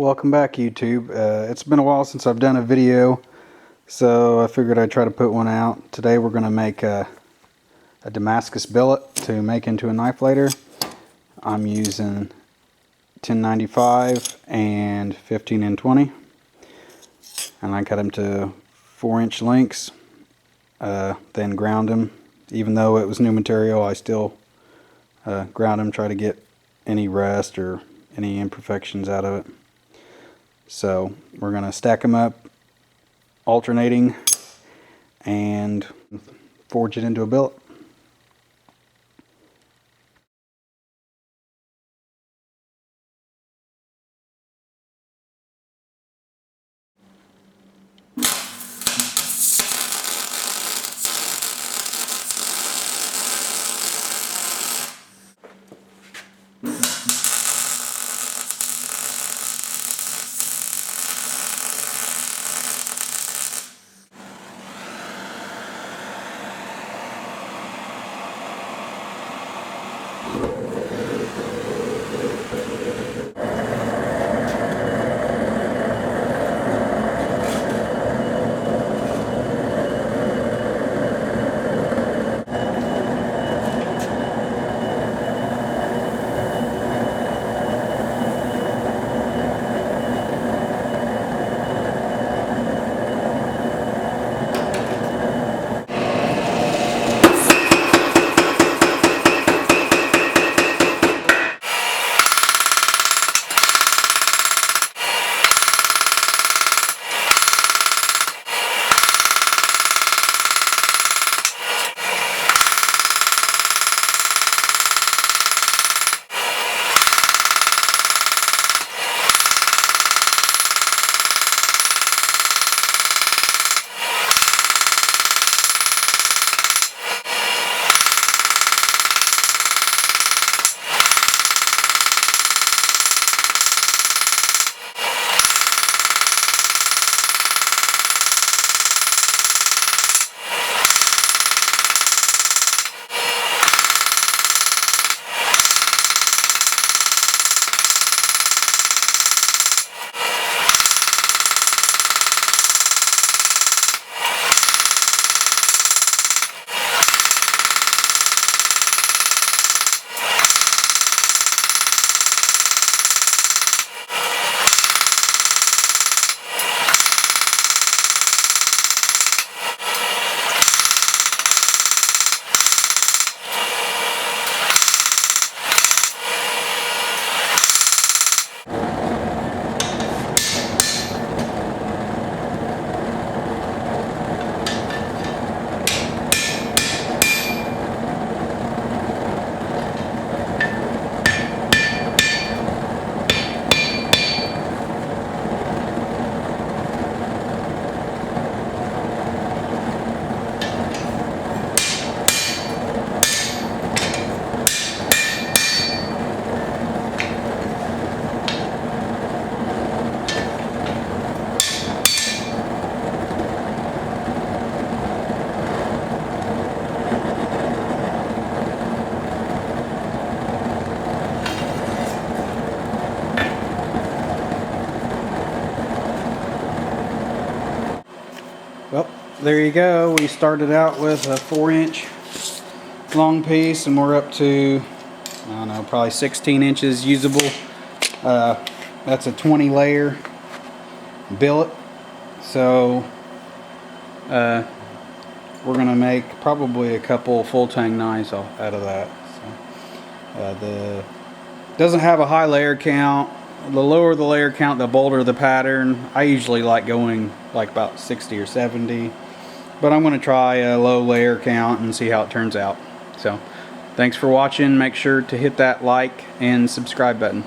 welcome back YouTube. It's been a while since I've done a video, so I figured I'd try to put one out. Today we're going to make a Damascus billet to make into a knife later. I'm using 1095 and 15 and 20, and I cut them to 4-inch lengths, then ground them. Even though it was new material, I still ground them, try to get any rust or any imperfections out of it. So we're going to stack them up, alternating, and forge it into a billet. Well, there you go. We started out with a 4-inch long piece, and we're up to, I don't know, probably 16 inches usable. That's a 20 layer billet. So we're going to make probably a couple full tang knives out of that. So, doesn't have a high layer count. The lower the layer count, the bolder the pattern. I usually like going like about 60 or 70, but I'm going to try a low layer count and see how it turns out. So thanks for watching. Make sure to hit that like and subscribe button.